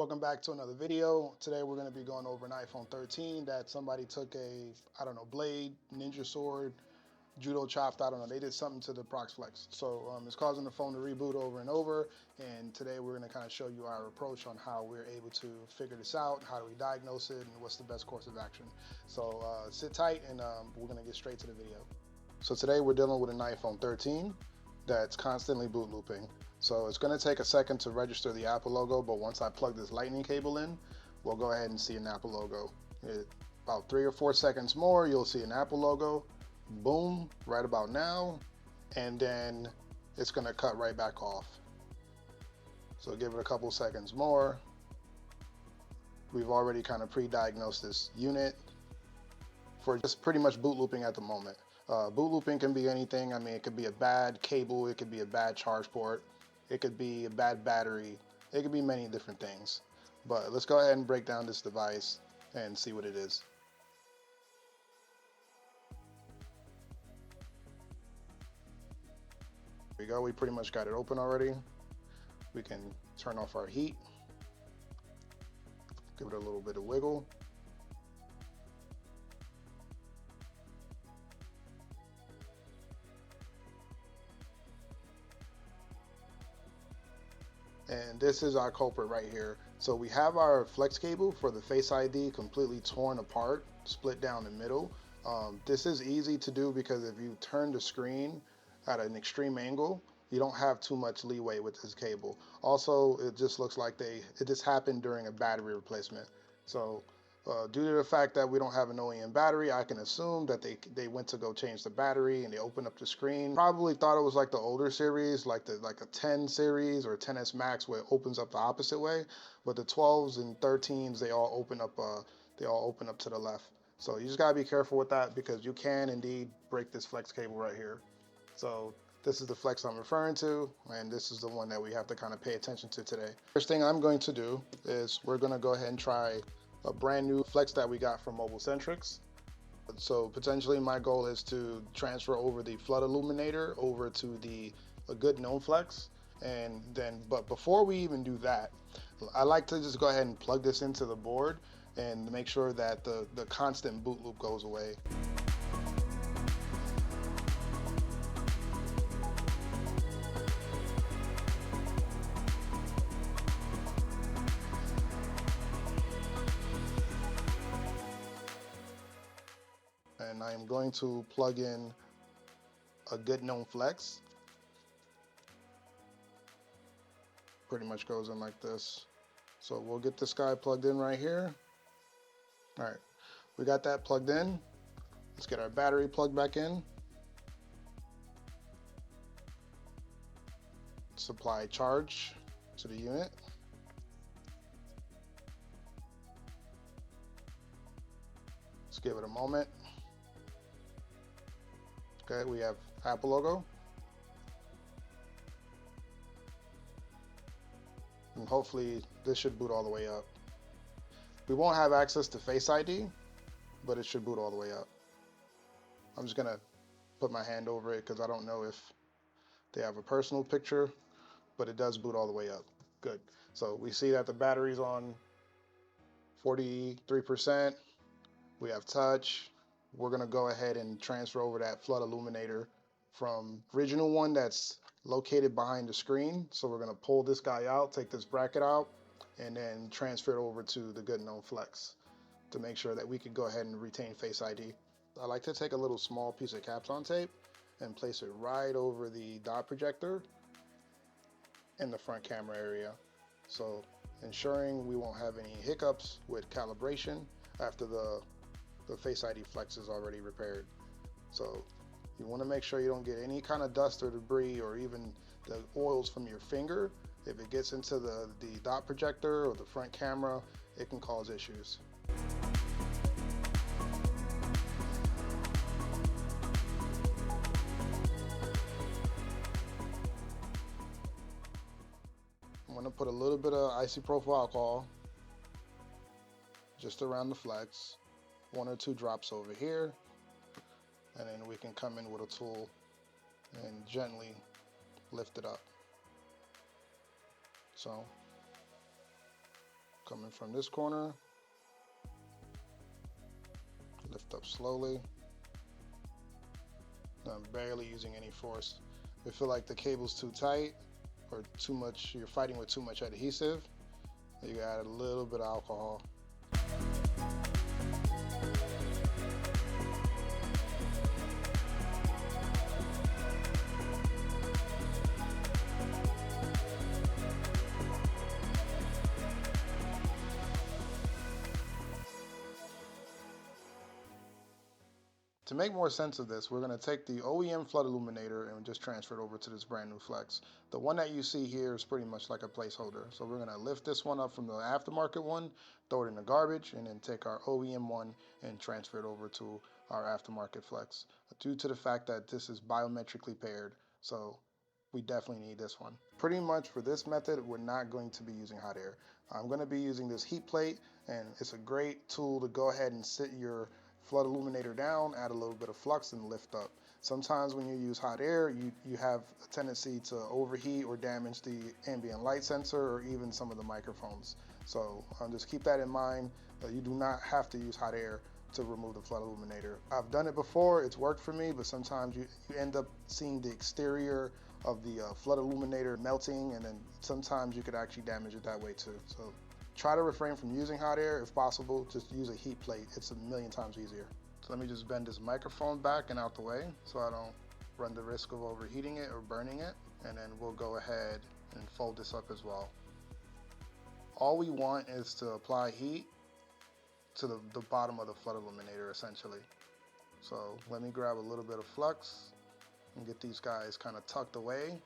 Welcome back to another video. Today we're going to be going over an iPhone 13 that somebody took a, blade, ninja sword, judo chopped, they did something to the Prox Flex. So it's causing the phone to reboot over and over. And today we're going to kind of show you our approach on how we're able to figure this out, how do we diagnose it, and what's the best course of action. So sit tight and we're going to get straight to the video. So today we're dealing with an iPhone 13 that's constantly boot looping. So it's going to take a second to register the Apple logo, but once I plug this lightning cable in, we'll go ahead and see an Apple logo. About 3 or 4 seconds more, you'll see an Apple logo. Boom, right about now, and then it's going to cut right back off. So give it a couple seconds more. We've already kind of pre-diagnosed this unit for just pretty much boot looping at the moment. Boot looping can be anything. I mean, it could be a bad cable, it could be a bad charge port, it could be a bad battery, it could be many different things. But let's go ahead and break down this device and see what it is. There we go, we pretty much got it open already. We can turn off our heat, give it a little bit of wiggle. And this is our culprit right here. So we have our flex cable for the Face ID completely torn apart, split down the middle. This is easy to do because if you turn the screen at an extreme angle, you don't have too much leeway with this cable. Also, it just looks like it just happened during a battery replacement. So due to the fact that we don't have an OEM battery, I can assume that they went to go change the battery and they opened up the screen. Probably thought it was like the older series, like a 10 series or 10s Max, where it opens up the opposite way. But the 12s and 13s, they all open up to the left. So you just gotta be careful with that because you can indeed break this flex cable right here. So this is the flex I'm referring to, and this is the one that we have to kind of pay attention to today. First thing I'm going to do is we're gonna go ahead and try a brand new flex that we got from Mobile Centrics. So potentially my goal is to transfer over the flood illuminator over to a good known flex. And then, but before we even do that, I like to just go ahead and plug this into the board and make sure that the constant boot loop goes away. And I am going to plug in a good known flex. Pretty much goes in like this. So we'll get this guy plugged in right here. All right, we got that plugged in. Let's get our battery plugged back in. Supply charge to the unit. Let's give it a moment. Okay, we have Apple logo. And hopefully this should boot all the way up. We won't have access to Face ID, but it should boot all the way up. I'm just gonna put my hand over it because I don't know if they have a personal picture, but it does boot all the way up. Good. So we see that the battery's on 43%. We have touch. We're gonna go ahead and transfer over that flood illuminator from original one that's located behind the screen. So we're gonna pull this guy out, take this bracket out, and then transfer it over to the good known flex to make sure that we can go ahead and retain Face ID. I like to take a little small piece of Capstone tape and place it right over the dot projector in the front camera area. So ensuring we won't have any hiccups with calibration after the Face ID flex is already repaired. So you want to make sure you don't get any kind of dust or debris or even the oils from your finger. If it gets into the dot projector or the front camera, it can cause issues. I'm going to put a little bit of isopropyl alcohol just around the flex, 1 or 2 drops over here, and then we can come in with a tool and gently lift it up. So Coming from this corner, lift up slowly. I'm barely using any force. If you feel like the cable's too tight or too much, you're fighting with too much adhesive, you can add a little bit of alcohol. To make more sense of this, we're going to take the OEM flood illuminator and just transfer it over to this brand new flex. The one that you see here is pretty much like a placeholder. So we're going to lift this one up from the aftermarket one, throw it in the garbage, and then take our OEM one and transfer it over to our aftermarket flex. Due to the fact that this is biometrically paired, so we definitely need this one. Pretty much for this method, we're not going to be using hot air. I'm going to be using this heat plate, and it's a great tool to go ahead and sit your flood illuminator down, add a little bit of flux, and lift up. Sometimes when you use hot air, you have a tendency to overheat or damage the ambient light sensor or even some of the microphones. So just keep that in mind, that you do not have to use hot air to remove the flood illuminator. I've done it before, it's worked for me, but sometimes you end up seeing the exterior of the flood illuminator melting, and then sometimes you could actually damage it that way too. So try to refrain from using hot air if possible. Just use a heat plate. It's a million times easier. So let me just bend this microphone back and out the way so I don't run the risk of overheating it or burning it. And then we'll go ahead and fold this up as well. All we want is to apply heat to the bottom of the flood illuminator essentially. So let me grab a little bit of flux and get these guys kind of tucked away.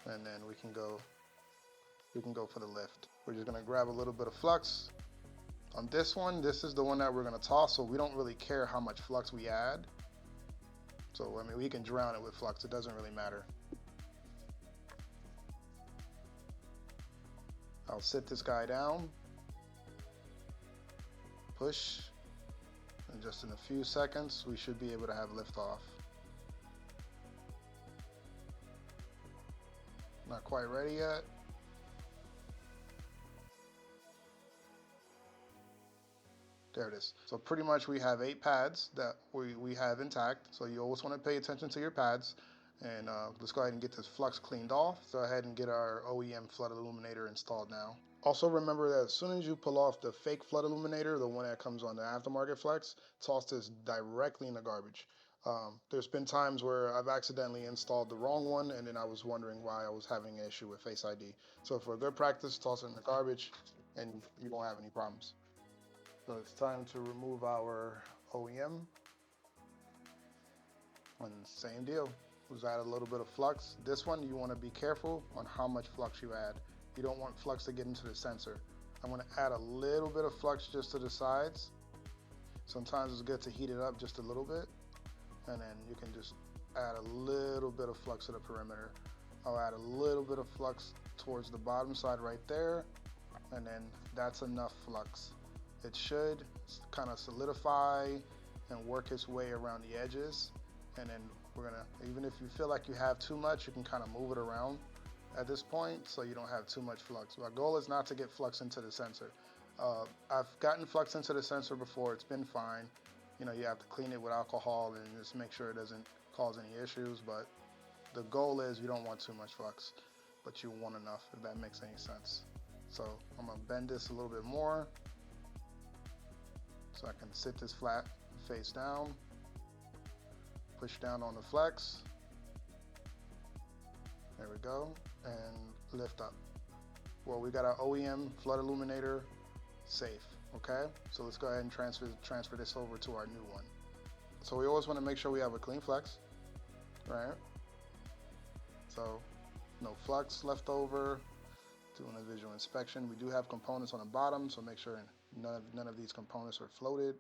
And then we can go for the lift. We're just gonna grab a little bit of flux. On this one, this is the one that we're gonna toss, so we don't really care how much flux we add. So, I mean, we can drown it with flux, it doesn't really matter. I'll sit this guy down, push, and just in a few seconds, we should be able to have liftoff. Not quite ready yet. There it is. So pretty much we have 8 pads that we have intact. So you always want to pay attention to your pads. And let's go ahead and get this flux cleaned off. Go ahead and get our OEM flood illuminator installed now. Also remember that as soon as you pull off the fake flood illuminator, the one that comes on the aftermarket flex, toss this directly in the garbage. There's been times where I've accidentally installed the wrong one, and then I was wondering why I was having an issue with Face ID. So for good practice, toss it in the garbage and you won't have any problems. So it's time to remove our OEM. And same deal, just add a little bit of flux. This one, you want to be careful on how much flux you add. You don't want flux to get into the sensor. I'm going to add a little bit of flux just to the sides. Sometimes it's good to heat it up just a little bit. And then you can just add a little bit of flux to the perimeter. I'll add a little bit of flux towards the bottom side right there. And then that's enough flux. It should kind of solidify and work its way around the edges. And then we're gonna, even if you feel like you have too much, you can kind of move it around at this point so you don't have too much flux. Our goal is not to get flux into the sensor. I've gotten flux into the sensor before, it's been fine. You know, you have to clean it with alcohol and just make sure it doesn't cause any issues, but the goal is you don't want too much flux, but you want enough, if that makes any sense. So I'm gonna bend this a little bit more so I can sit this flat, face down, push down on the flex. There we go, and lift up. Well, we got our OEM flood illuminator safe, okay? So let's go ahead and transfer this over to our new one. So we always want to make sure we have a clean flex, right? So no flux left over. Doing a visual inspection. We do have components on the bottom, so make sure none of these components are floated.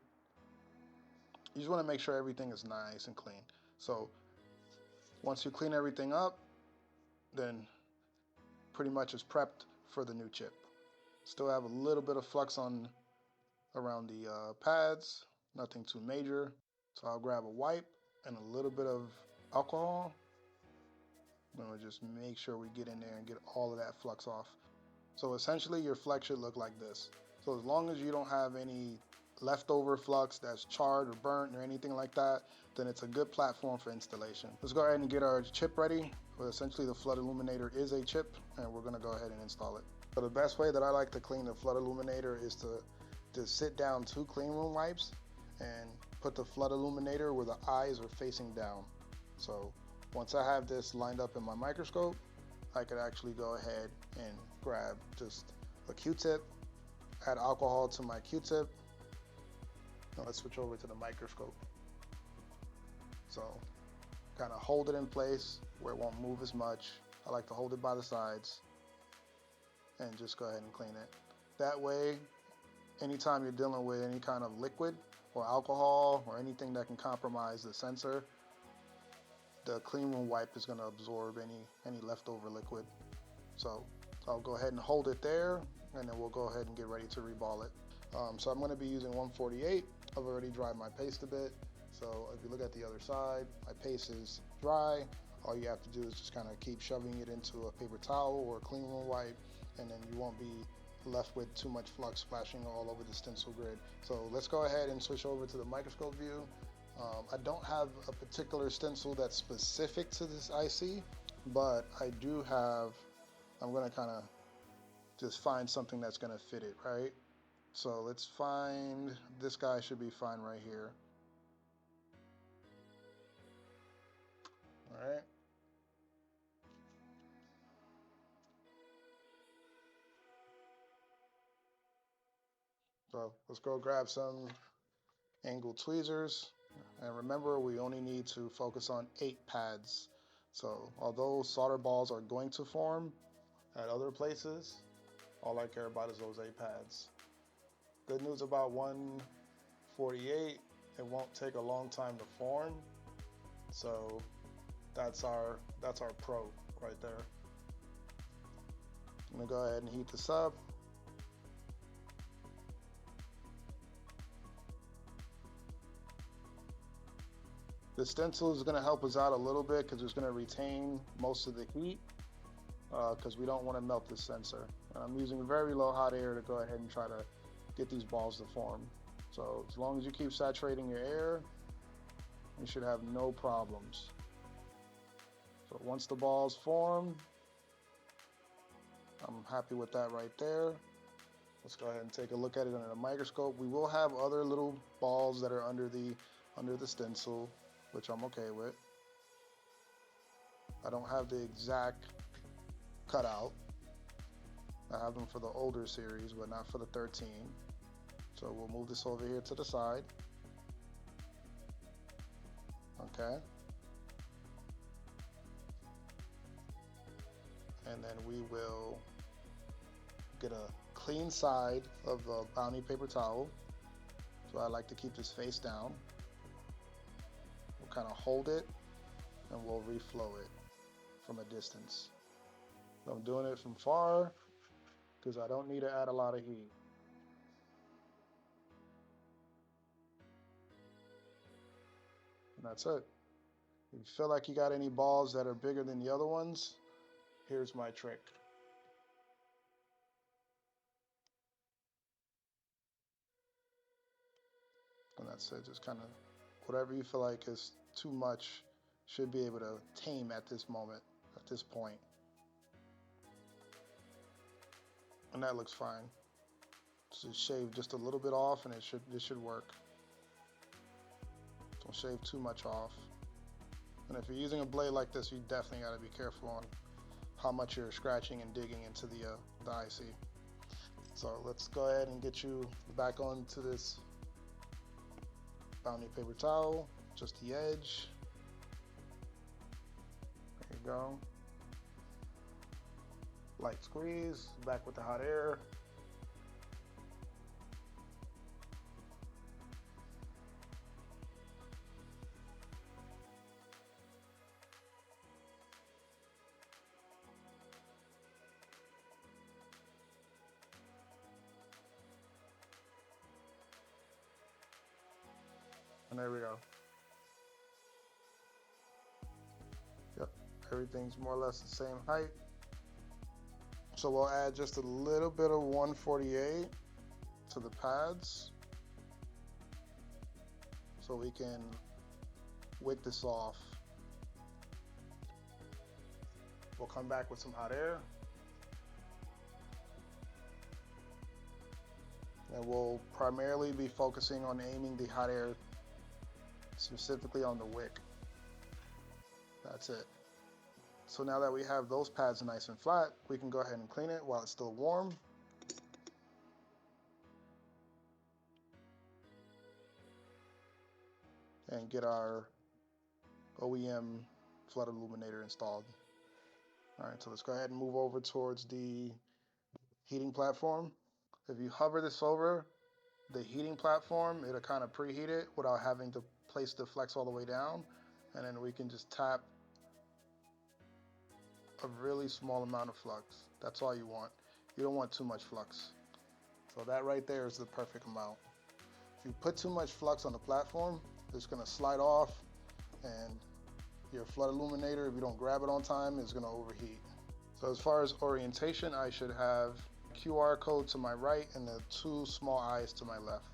You just want to make sure everything is nice and clean. So once you clean everything up, then pretty much it's prepped for the new chip. Still have a little bit of flux on around the pads, nothing too major. So I'll grab a wipe and a little bit of alcohol. Then we'll just make sure we get in there and get all of that flux off. So essentially your flex should look like this. So as long as you don't have any leftover flux that's charred or burnt or anything like that, then it's a good platform for installation. Let's go ahead and get our chip ready. Well, essentially the flood illuminator is a chip, and we're gonna go ahead and install it. So the best way that I like to clean the flood illuminator is to sit down 2 clean room wipes and put the flood illuminator where the eyes are facing down. So once I have this lined up in my microscope, I could actually go ahead and grab just a Q-tip, add alcohol to my Q-tip. Now let's switch over to the microscope. So kind of hold it in place where it won't move as much. I like to hold it by the sides and just go ahead and clean it. That way, anytime you're dealing with any kind of liquid or alcohol or anything that can compromise the sensor, the clean room wipe is going to absorb any leftover liquid. So I'll go ahead and hold it there, and then we'll go ahead and get ready to reball it. So I'm going to be using 148. I've already dried my paste a bit. So if you look at the other side, my paste is dry. All you have to do is just kind of keep shoving it into a paper towel or a clean room wipe, and then you won't be left with too much flux splashing all over the stencil grid. So let's go ahead and switch over to the microscope view. I don't have a particular stencil that's specific to this IC, but I do have, I'm gonna kind of just find something that's gonna fit it, right? So let's find, this guy should be fine right here. All right. So let's go grab some angle tweezers. And remember, we only need to focus on 8 pads. So although solder balls are going to form at other places, all I care about is those 8 pads. Good news about 148, it won't take a long time to form. So that's our pro right there. I'm gonna go ahead and heat this up. The stencil is going to help us out a little bit because it's going to retain most of the heat because we don't want to melt this sensor. And I'm using very low hot air to go ahead and try to get these balls to form. So as long as you keep saturating your air, you should have no problems. So once the balls form, I'm happy with that right there. Let's go ahead and take a look at it under the microscope. We will have other little balls that are under the stencil, which I'm okay with. I don't have the exact cutout. I have them for the older series, but not for the 13. So we'll move this over here to the side. Okay. And then we will get a clean side of the bounty paper towel. So I like to keep this face down. We'll kind of hold it and we'll reflow it from a distance. So I'm doing it from far because I don't need to add a lot of heat. And that's it. If you feel like you got any balls that are bigger than the other ones, here's my trick. And that's it. Just kind of whatever you feel like is too much should be able to tame at this moment, at this point. And that looks fine. So shave just a little bit off and this should work. Don't shave too much off. And if you're using a blade like this, you definitely got to be careful on how much you're scratching and digging into the IC. So let's go ahead and get you back onto this bounty paper towel, just the edge. There you go. Light squeeze, back with the hot air. And there we go. Yep, everything's more or less the same height. So we'll add just a little bit of 148 to the pads so we can wick this off. We'll come back with some hot air. And we'll primarily be focusing on aiming the hot air specifically on the wick. That's it. So now that we have those pads nice and flat, we can go ahead and clean it while it's still warm. And get our OEM flood illuminator installed. All right, so let's go ahead and move over towards the heating platform. If you hover this over the heating platform, it'll kind of preheat it without having to place the flex all the way down. And then we can just tap a really small amount of flux. That's all you want. You don't want too much flux. So that right there is the perfect amount. If you put too much flux on the platform, it's gonna slide off and your flood illuminator, if you don't grab it on time, is gonna overheat. So as far as orientation, I should have QR code to my right and the two small eyes to my left.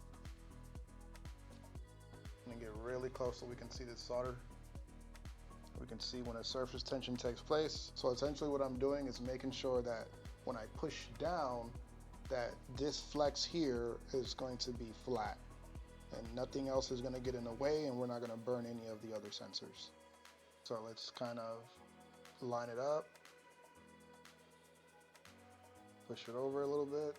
I'm gonna get really close so we can see this solder. We can see when a surface tension takes place. So essentially what I'm doing is making sure that when I push down, that this flex here is going to be flat and nothing else is gonna get in the way, and we're not gonna burn any of the other sensors. So let's kind of line it up. Push it over a little bit.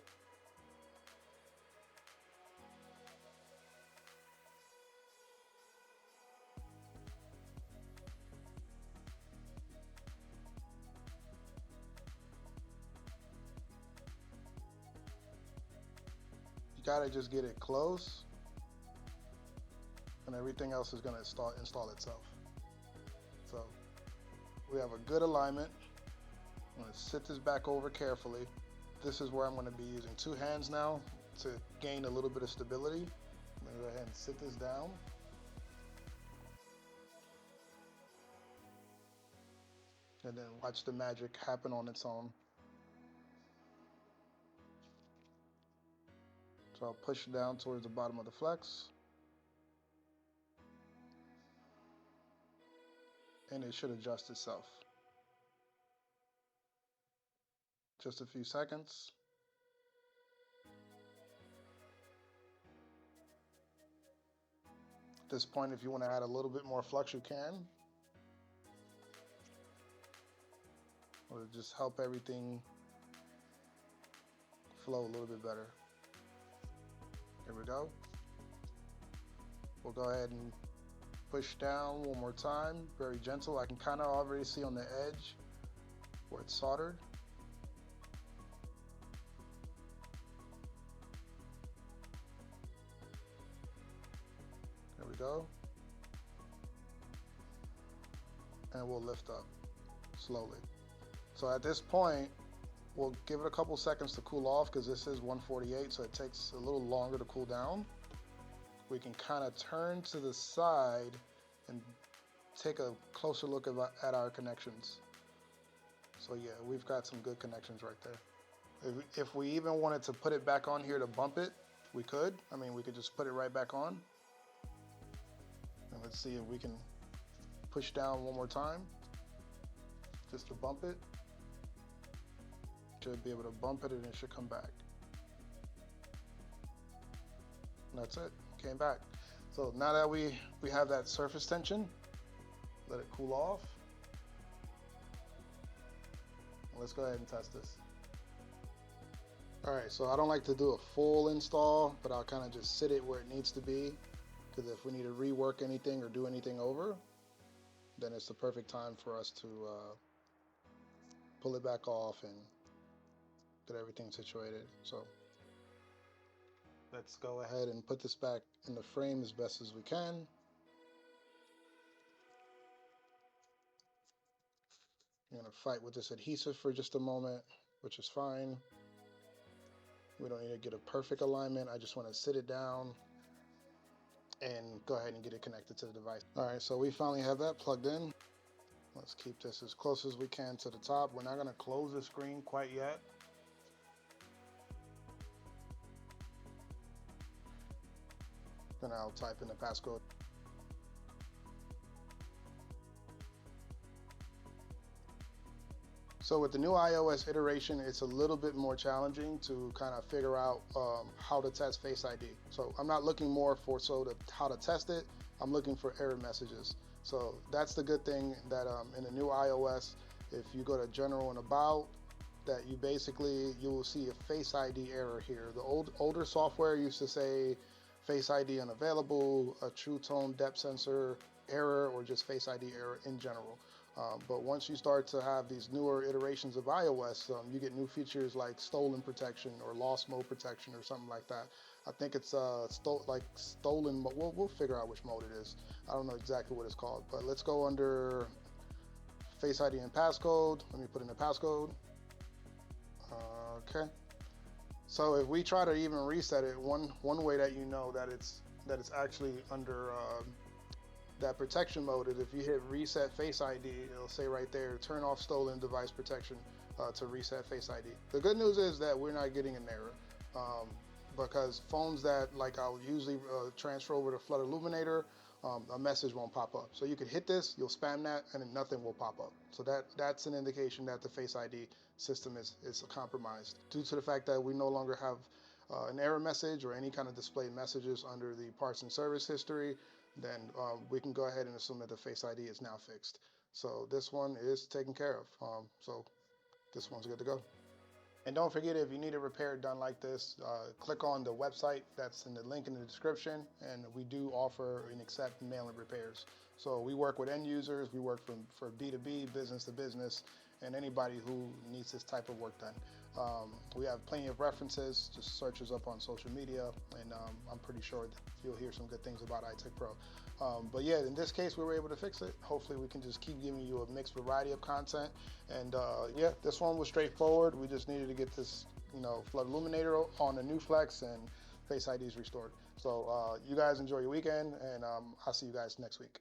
You gotta just get it close and everything else is gonna install itself. So we have a good alignment. I'm gonna sit this back over carefully. This is where I'm gonna be using two hands now to gain a little bit of stability. I'm gonna go ahead and sit this down. And then watch the magic happen on its own. So I'll push it down towards the bottom of the flex. And it should adjust itself. Just a few seconds. At this point, if you want to add a little bit more flux, you can. Or just help everything flow a little bit better. Here we go. We'll go ahead and push down one more time, very gentle. I can kind of already see on the edge where it's soldered. There we go. And we'll lift up slowly. So at this point, we'll give it a couple seconds to cool off because this is 148, so it takes a little longer to cool down. We can kind of turn to the side and take a closer look at our connections. So yeah, we've got some good connections right there. If we even wanted to put it back on here to bump it, we could. I mean, we could just put it right back on. And let's see if we can push down one more time, just to bump it. Should be able to bump it and it should come back. And that's it, came back. So now that we have that surface tension, let it cool off. Let's go ahead and test this. All right, so I don't like to do a full install, but I'll kind of just sit it where it needs to be, because if we need to rework anything or do anything over, then it's the perfect time for us to pull it back off and get everything situated. So let's go ahead and put this back in the frame as best as we can. I'm gonna fight with this adhesive for just a moment, which is fine. We don't need to get a perfect alignment. I just want to sit it down and go ahead and get it connected to the device. All right, so we finally have that plugged in. Let's keep this as close as we can to the top. We're not gonna close the screen quite yet. and I'll type in the passcode. So with the new iOS iteration, it's a little bit more challenging to kind of figure out how to test Face ID. So I'm not looking more for how to test it. I'm looking for error messages. So that's the good thing that in the new iOS, if you go to General and About, that you will see a Face ID error here. The older software used to say Face ID unavailable, a True Tone depth sensor error, or just Face ID error in general. But once you start to have these newer iterations of iOS, you get new features like stolen protection or lost mode protection or something like that. I think it's stolen. We'll figure out which mode it is. I don't know exactly what it's called, but let's go under Face ID and passcode. Let me put in the passcode. Okay. So if we try to even reset it, one way that you know that it's actually under that protection mode is if you hit reset Face ID, it'll say right there, turn off stolen device protection to reset Face ID. The good news is that we're not getting an error because phones that I'll usually transfer over to Flood Illuminator, a message won't pop up. So you could hit this, you'll spam that, and then nothing will pop up. So that's an indication that the Face ID system is compromised due to the fact that we no longer have an error message or any kind of displayed messages under the parts and service history. Then we can go ahead and assume that the Face ID is now fixed. So this one is taken care of. So this one's good to go. And don't forget, if you need a repair done like this, click on the website that's in the link in the description, and we do offer and accept mail-in repairs. So we work with end users, we work for B2B, business to business, and anybody who needs this type of work done. We have plenty of references, just search us up on social media, and I'm pretty sure that you'll hear some good things about iTech Pro. But yeah, in this case, we were able to fix it. Hopefully we can just keep giving you a mixed variety of content. And yeah, this one was straightforward. We just needed to get this, Flood Illuminator on a new Flex, and Face ID is restored. So you guys enjoy your weekend, and I'll see you guys next week.